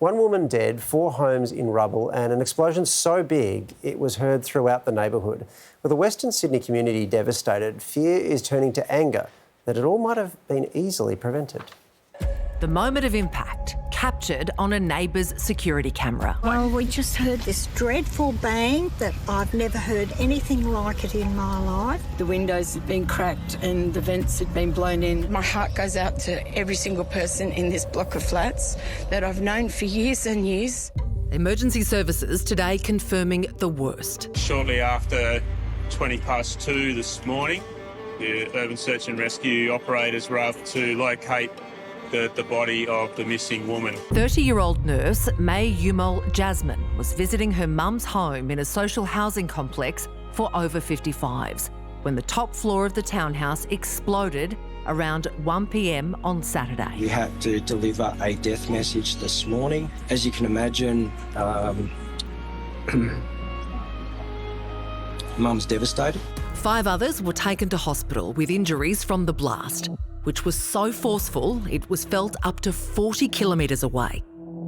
One woman dead, 4 homes in rubble, and an explosion so big it was heard throughout the neighbourhood. With the Western Sydney community devastated, fear is turning to anger that it all might have been easily prevented. The moment of impact captured on a neighbour's security camera. Well, we just heard this dreadful bang that I've never heard anything like it in my life. The windows had been cracked and the vents had been blown in. My heart goes out to every single person in this block of flats that I've known for years and years. Emergency services today confirming the worst. Shortly after 2:20 this morning, the urban search and rescue operators were able to locate the body of the missing woman. 30-year-old nurse Mhey Yumol Jasmine was visiting her mum's home in a social housing complex for over 55s when the top floor of the townhouse exploded around 1 p.m. on Saturday. We had to deliver a death message this morning. As you can imagine, Mum's devastated. 5 others were taken to hospital with injuries from the blast, which was so forceful it was felt up to 40 kilometres away.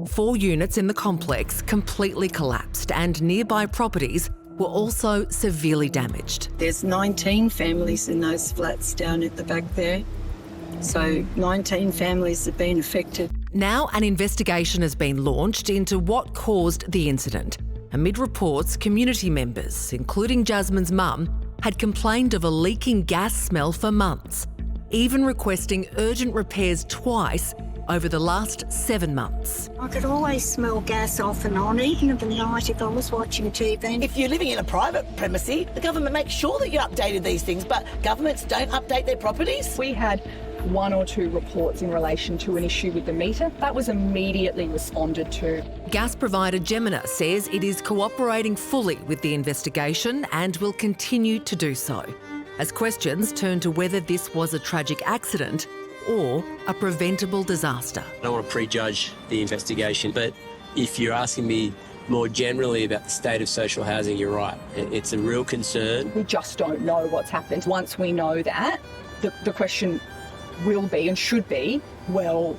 4 units in the complex completely collapsed and nearby properties were also severely damaged. There's 19 families in those flats down at the back there. So 19 families have been affected. Now an investigation has been launched into what caused the incident. Amid reports, community members, including Jasmine's mum, had complained of a leaking gas smell for months, even requesting urgent repairs twice over the last 7 months. I could always smell gas off and on, even at the night if I was watching TV. If you're living in a private premises, the government makes sure that you updated these things, but governments don't update their properties. We had 1 or 2 reports in relation to an issue with the meter. That was immediately responded to. Gas provider Gemina says it is cooperating fully with the investigation and will continue to do so, as questions turn to whether this was a tragic accident or a preventable disaster. I don't want to prejudge the investigation, but if you're asking me more generally about the state of social housing, you're right. It's a real concern. We just don't know what's happened. Once we know that, the question will be and should be, well,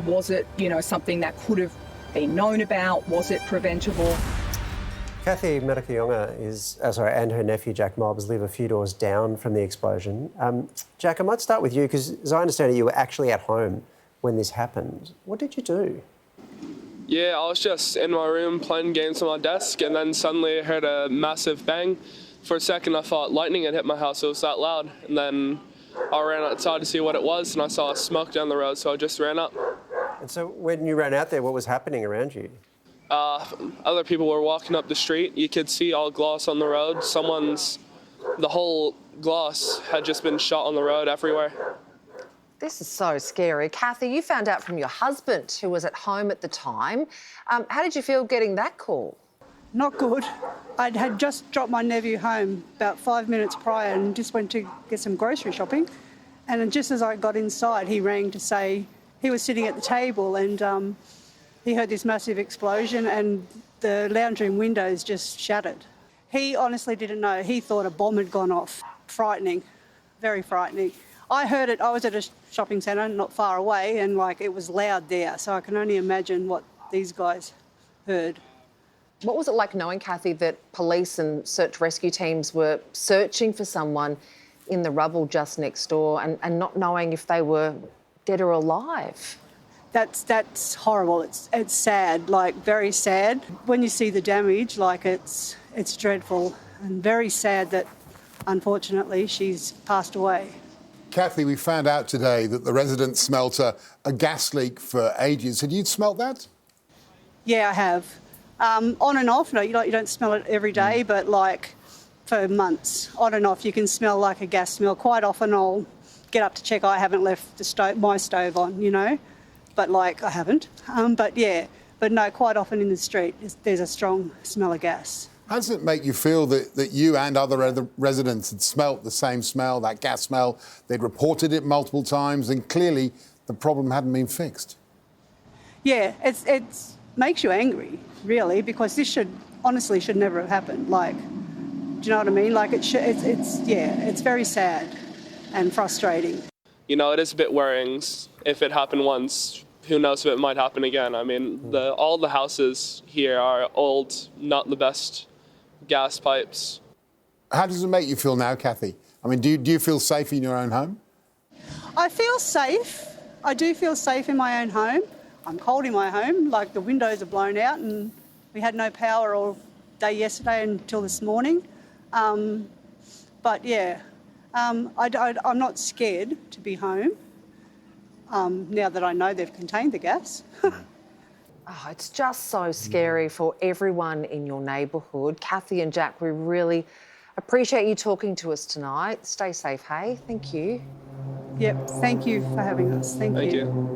was it, something that could have been known about? Was it preventable? Cathy Matakaiongo and her nephew Jack Mobbs live a few doors down from the explosion. Jack, I might start with you because, as I understand it, you were actually at home when this happened. What did you do? Yeah, I was just in my room playing games on my desk, and then suddenly I heard a massive bang. For a second, I thought lightning had hit my house. It was that loud, and then I ran outside to see what it was, and I saw smoke down the road, so I just ran up. And so when you ran out there, what was happening around you? Other people were walking up the street. You could see all glass on the road. The whole glass had just been shot on the road everywhere. This is so scary. Cathy, you found out from your husband, who was at home at the time. How did you feel getting that call? Not good. I had just dropped my nephew home about 5 minutes prior and just went to get some grocery shopping. And then just as I got inside, he rang to say he was sitting at the table and he heard this massive explosion and the lounge room windows just shattered. He honestly didn't know. He thought a bomb had gone off. Frightening, very frightening. I heard it. I was at a shopping centre not far away and, it was loud there. So I can only imagine what these guys heard. What was it like knowing, Cathy, that police and search rescue teams were searching for someone in the rubble just next door and not knowing if they were dead or alive? That's horrible. It's sad, very sad. When you see the damage, it's dreadful and very sad that, unfortunately, she's passed away. Cathy, we found out today that the residents smelt a gas leak for ages. Had you smelt that? Yeah, I have. On and off. No, you don't smell it every day, but for months, on and off, you can smell a gas smell. Quite often I'll get up to check I haven't left my stove on, but I haven't. But no, quite often in the street there's a strong smell of gas. How does it make you feel that you and other residents had smelt the same smell, that gas smell? They'd reported it multiple times and clearly the problem hadn't been fixed. Yeah, it makes you angry, really, because this should never have happened. Do you know what I mean? It's very sad and frustrating. It is a bit worrying. If it happened once, who knows if it might happen again. I mean, all the houses here are old, not the best gas pipes. How does it make you feel now, Cathy? I mean, do you feel safe in your own home? I feel safe. I do feel safe in my own home. I'm cold in my home, like the windows are blown out and we had no power all day yesterday until this morning. But yeah, I'm not scared to be home now that I know they've contained the gas. Oh, it's just so scary for everyone in your neighbourhood. Cathy and Jack, we really appreciate you talking to us tonight. Stay safe, hey? Thank you. Yep, thank you for having us. Thank you.